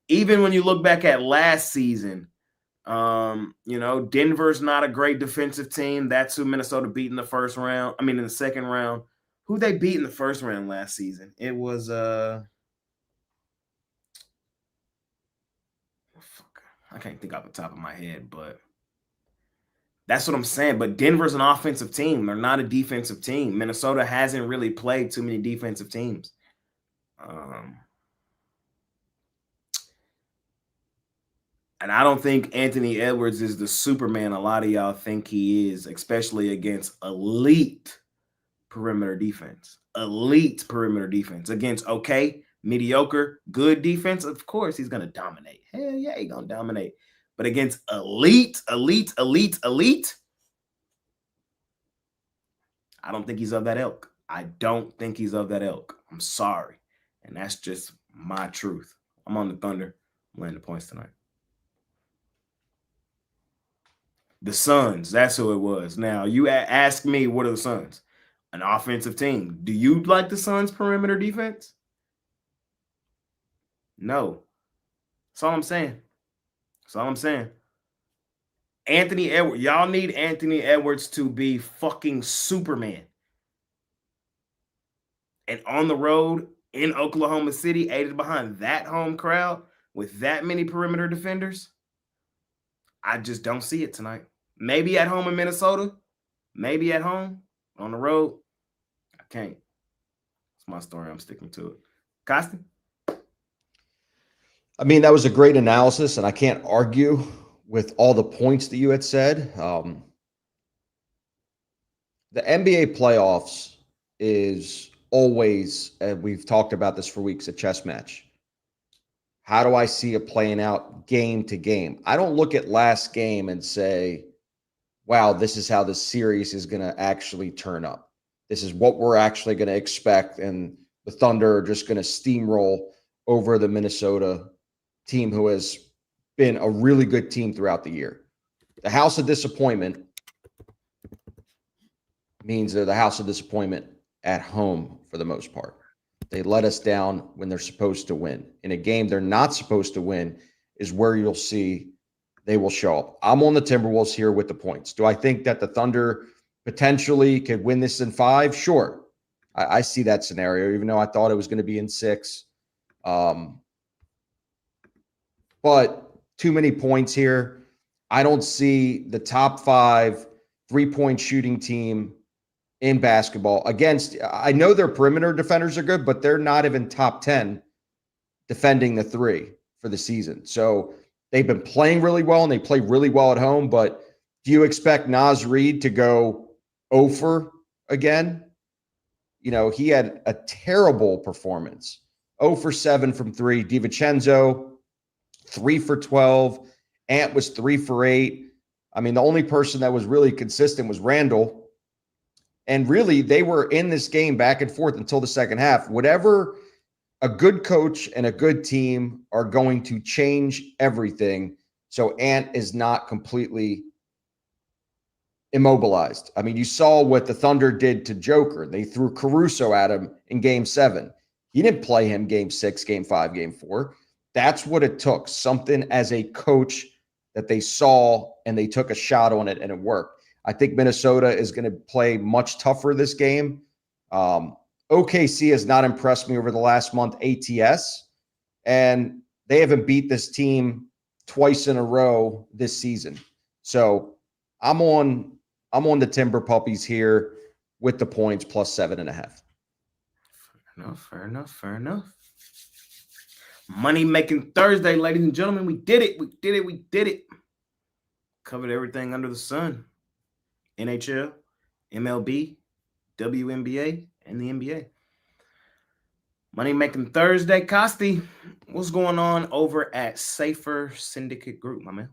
even when you look back at last season, Denver's not a great defensive team. That's who Minnesota beat in the first round. I mean, in the second round. Who they beat in the first round last season? It was I can't think off the top of my head, but that's what I'm saying. But Denver's an offensive team. They're not a defensive team. Minnesota hasn't really played too many defensive teams. And I don't think Anthony Edwards is the Superman a lot of y'all think he is, especially against elite perimeter defense. Elite perimeter defense against mediocre, good defense. Of course, he's going to dominate. Hell yeah, he's going to dominate. But against elite, I don't think he's of that ilk. I don't think he's of that ilk. I'm sorry. And that's just my truth. I'm on the Thunder. I'm laying the points tonight. The Suns, that's who it was. Now, you ask me, what are the Suns? An offensive team. Do you like the Suns' perimeter defense? No. That's all I'm saying. That's all I'm saying. Anthony Edwards, y'all need Anthony Edwards to be fucking Superman. And on the road in Oklahoma City, aided behind that home crowd with that many perimeter defenders, I just don't see it tonight. Maybe at home in Minnesota. Maybe at home. On the road, I can't. It's my story. I'm sticking to it. Costi? I mean, that was a great analysis, and I can't argue with all the points that you had said. The NBA playoffs is always, and we've talked about this for weeks, a chess match. How do I see it playing out game to game? I don't look at last game and say, wow, this is how the series is going to actually turn up. This is what we're actually going to expect, and the Thunder are just going to steamroll over the Minnesota team, who has been a really good team throughout the year. The house of disappointment means they're the house of disappointment at home for the most part. They let us down when they're supposed to win. In a game they're not supposed to win is where you'll see they will show up. I'm on the Timberwolves here with the points. Do I think that the Thunder potentially could win this in 5? Sure. I see that scenario, even though I thought it was going to be in 6. But too many points here. I don't see the top 5 3-point shooting team in basketball against, I know their perimeter defenders are good, but they're not even top 10 defending the 3 for the season. So they've been playing really well, and they play really well at home. But do you expect Naz Reid to go 0 for again? You know, he had a terrible performance. 0 for 7 from 3. DiVincenzo, 3 for 12. Ant was 3 for 8. I mean, the only person that was really consistent was Randall. And really, they were in this game back and forth until the second half. Whatever, a good coach and a good team are going to change everything so Ant is not completely immobilized. I mean, you saw what the Thunder did to Joker. They threw Caruso at him in Game 7. He didn't play him Game 6, Game 5, Game 4. That's what it took, something as a coach that they saw, and they took a shot on it, and it worked. I think Minnesota is going to play much tougher this game. OKC has not impressed me over the last month, ATS, and they haven't beat this team twice in a row this season. So I'm on the Timber Puppies here with the points plus 7.5. Fair enough. Money making Thursday, ladies and gentlemen. We did it. Covered everything under the sun. NHL, MLB, WNBA, and the NBA. Money making Thursday. Costi, what's going on over at Safer Syndicate Group, my man?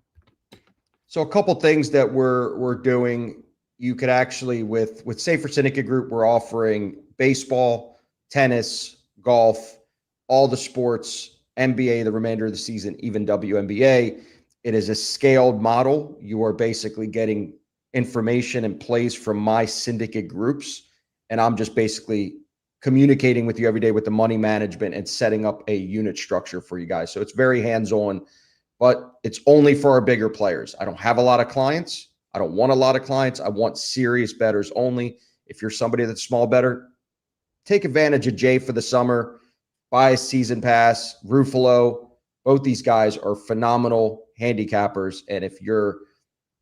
So a couple things that we're doing. You could actually, with Safer Syndicate Group, we're offering baseball, tennis, golf, all the sports, NBA, the remainder of the season, even WNBA. It is a scaled model. You are basically getting information and plays from my syndicate groups, and I'm just basically communicating with you every day with the money management and setting up a unit structure for you guys. So it's very hands-on, but it's only for our bigger players. I don't have a lot of clients. I don't want a lot of clients. I want serious bettors only. If you're somebody that's small bettor, take advantage of Jay for the summer, buy a season pass. Ruffalo, both these guys are phenomenal handicappers. And if your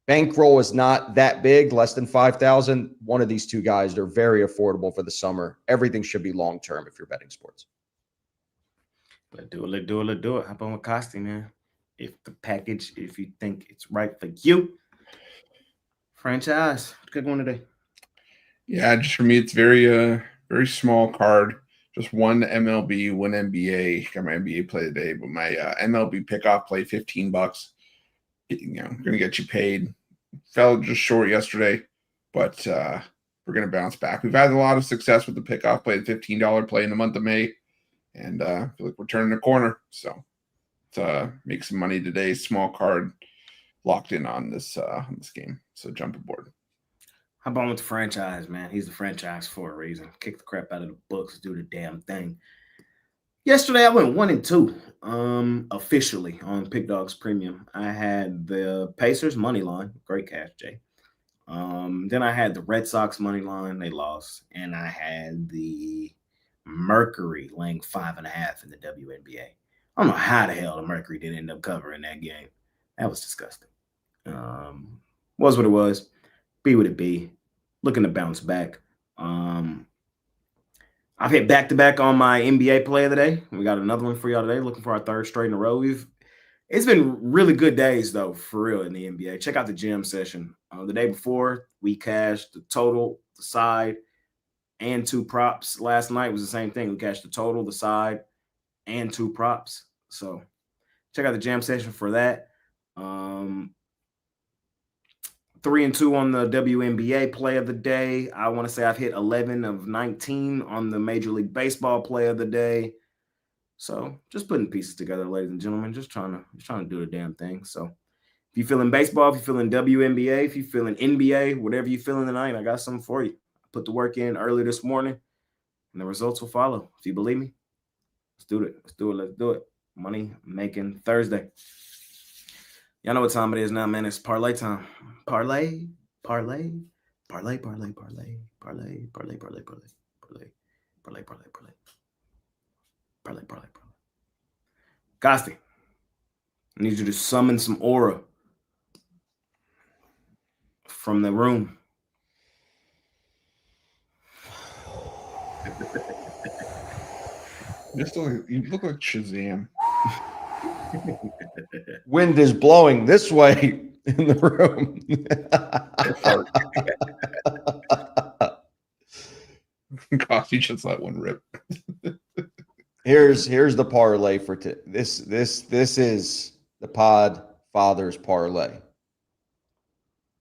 bankroll is not that big, less than 5,000, one of these two guys, they're very affordable for the summer. Everything should be long-term if you're betting sports. Let's do it. Hop on with Costi, man. If you think it's right for you. Franchise. Good one today. Yeah, just for me, it's very small card. Just one MLB, one NBA. Got my NBA play today, but my MLB pickoff play $15. Gonna get you paid. Fell just short yesterday, but we're gonna bounce back. We've had a lot of success with the pickoff play, the $15 play in the month of May, and I feel like we're turning a corner. So to make some money today. Small card, locked in on this game. So jump aboard. How about with the franchise, man? He's the franchise for a reason. Kick the crap out of the books, do the damn thing. Yesterday, I went 1-2 officially on Pick Dogs Premium. I had the Pacers money line, great cash, Jay. Then I had the Red Sox money line, they lost, and I had the Mercury laying 5.5 in the WNBA. I don't know how the hell the Mercury didn't end up covering that game. That was disgusting. Was what it was. Be what it be. Looking to bounce back. I've hit back-to-back on my NBA play of the day. We got another one for y'all today. Looking for our third straight in a row. It's been really good days, though, for real, in the NBA. Check out the gym session. The day before, we cashed the total, the side, and 2 props. Last night was the same thing. We cashed the total, the side, and 2 props. So check out the jam session for that. 3-2 on the WNBA play of the day. I want to say I've hit 11 of 19 on the Major League Baseball play of the day. So just putting pieces together, ladies and gentlemen, just trying to do the damn thing. So if you're feeling baseball, if you're feeling WNBA, if you're feeling NBA, whatever you're feeling tonight, I got something for you. I put the work in early this morning, and the results will follow. If you believe me, let's do it. Let's do it. Money making Thursday. Y'all know what time it is now, man. It's parlay time. Parlay. Costi, I need you to summon some aura from the room. You look like Shazam. Wind is blowing this way in the room. Gosh, you just let one rip. Here's the parlay for this is the Pod Fathers parlay.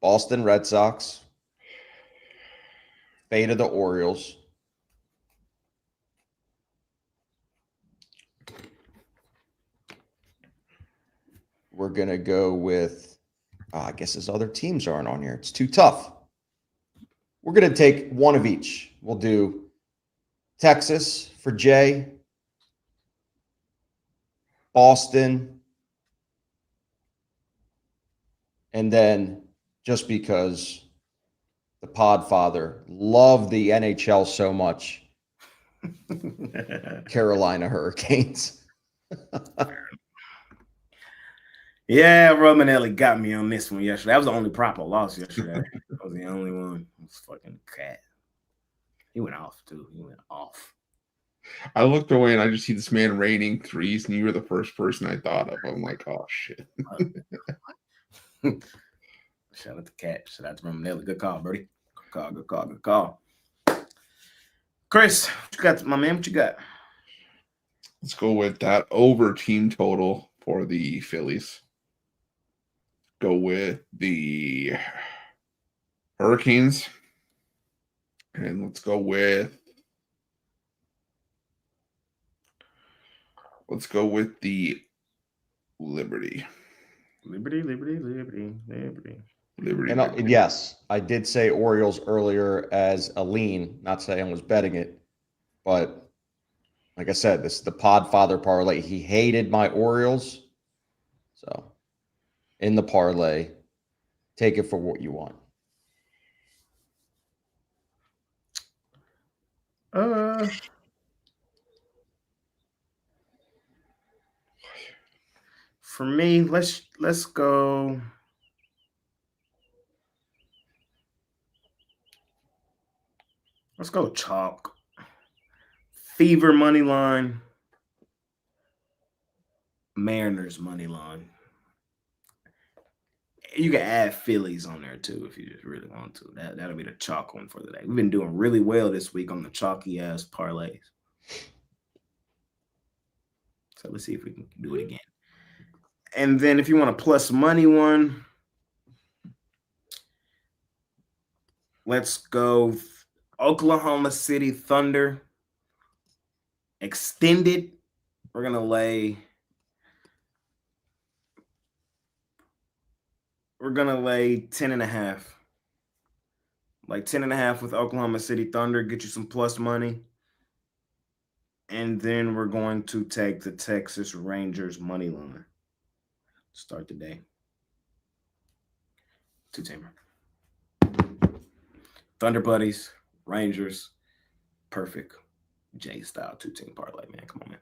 Boston Red Sox, fate of the Orioles, we're gonna go with I guess his other teams aren't on here. It's too tough. We're gonna take one of each. We'll do Texas for Jay, Boston, and then just because the Podfather loved the NHL so much, Carolina Hurricanes. Yeah, Romanelli got me on this one yesterday. That was the only prop I lost yesterday. That was the only one. It was fucking cat. He went off, too. He went off. I looked away and I just see this man raining threes, and you were the first person I thought of. I'm like, oh, shit. Shout out to Cat. Shout out to Romanelli. Good call, Birdie. Good call. Chris, what you got, my man? What you got? Let's go with that over team total for the Phillies. Go with the Hurricanes. And let's go with the Liberty. Liberty. And yes, I did say Orioles earlier as a lean, not saying I was betting it. But like I said, this is the Podfather parlay. He hated my Orioles. So in the parlay, take it for what you want. For me, let's go. Let's go chalk. Fever money line. Mariners money line. You can add Phillies on there too if you just really want to. That'll be the chalk one for the day. We've been doing really well this week on the chalky ass parlays. So let's see if we can do it again. And then if you want a plus money one, let's go Oklahoma City Thunder extended. We're gonna lay 10.5. Like 10.5 with Oklahoma City Thunder, get you some plus money. And then we're going to take the Texas Rangers money line. Start the day. 2-teamer. Thunder Buddies, Rangers, perfect J-style 2-team parlay, man. Come on, man.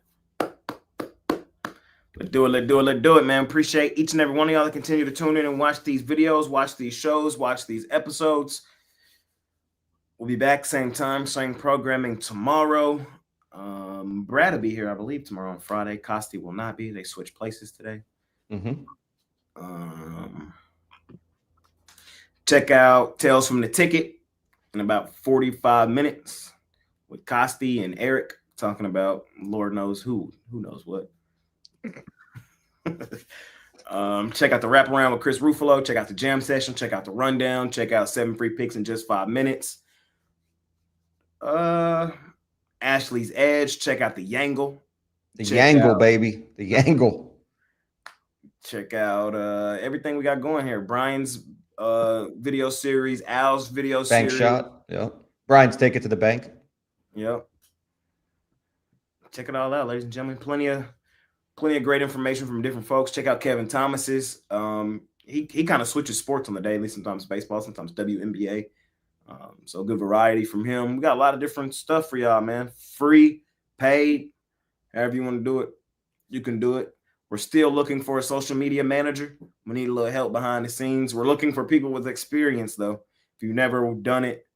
Let's do it, man. Appreciate each and every one of y'all that continue to tune in and watch these videos, watch these shows, watch these episodes. We'll be back same time, same programming tomorrow. Brad will be here, I believe, tomorrow on Friday. Costi will not be. They switched places today. Check out Tales from the Ticket in about 45 minutes with Costi and Eric talking about Lord knows who knows what. Check out the wraparound with Chris Ruffalo. Check out the jam session. Check out the rundown. Check out 7 free picks in just 5 minutes. Ashley's Edge. Check out the Yangle. The Yangle, baby. The Yangle. Check out everything we got going here. Brian's video series, Al's video bank series. Shot. Yep. Brian's Take It to the Bank. Yep. Check it all out, ladies and gentlemen. Plenty of great information from different folks. Check out Kevin Thomas's. He kind of switches sports on the daily, sometimes baseball, sometimes WNBA. So good variety from him. We got a lot of different stuff for y'all, man. Free, paid, however you want to do it, you can do it. We're still looking for a social media manager. We need a little help behind the scenes. We're looking for people with experience, though. If you've never done it,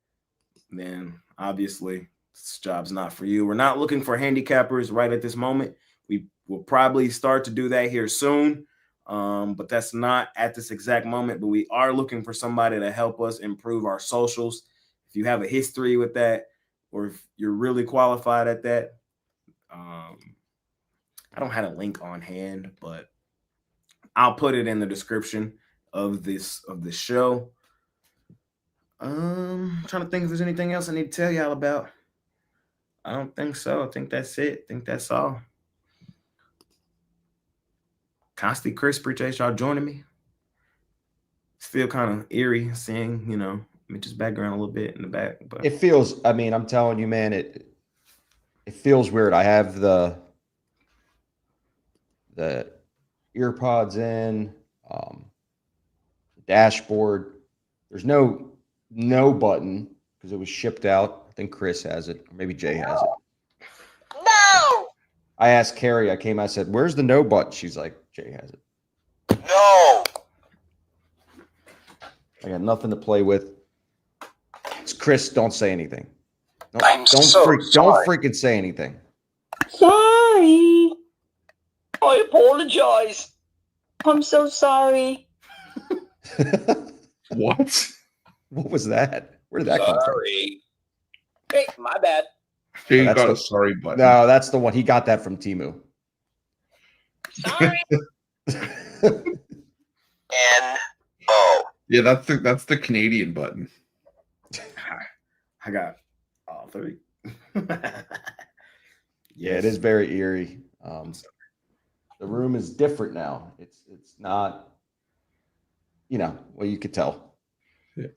then obviously this job's not for you. We're not looking for handicappers right at this moment. We will probably start to do that here soon, but that's not at this exact moment. But we are looking for somebody to help us improve our socials. If you have a history with that, or if you're really qualified at that, I don't have a link on hand, but I'll put it in the description of this show. I'm trying to think if there's anything else I need to tell y'all about. I don't think so. I think that's it. I think that's all. Costi, Chris, appreciate y'all joining me. Still kind of eerie seeing, Mitch's background a little bit in the back. But it feels, I'm telling you, man, it feels weird. I have the ear pods in, dashboard. There's no button because it was shipped out. I think Chris has it, or maybe Jay has it. No! I asked Carrie, I said, where's the no button? She's like, Jay has it. No! I got nothing to play with. It's Chris, don't say anything. Don't freaking say anything. Sorry. I apologize. I'm so sorry. What? What was that? Where did that come from? Sorry. Hey, my bad. Jay that's got the- a sorry button. No, that's the one. He got that from Temu. Sorry. N-O. Yeah, that's the Canadian button. I got all 3. Yeah, it is very eerie. The room is different now. It's not, well, you could tell. Yeah.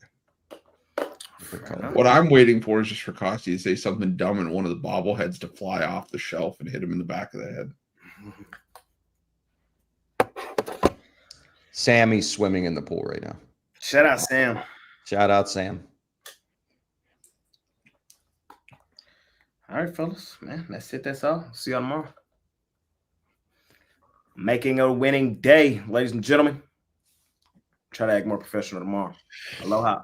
Good Fair call. enough. What I'm waiting for is just for Costi to say something dumb and one of the bobbleheads to fly off the shelf and hit him in the back of the head. Sammy's swimming in the pool right now. Shout out, Sam. Shout out, Sam. All right, fellas, man, that's it. That's all. See y'all tomorrow. Making a winning day, ladies and gentlemen. Try to act more professional tomorrow. Aloha.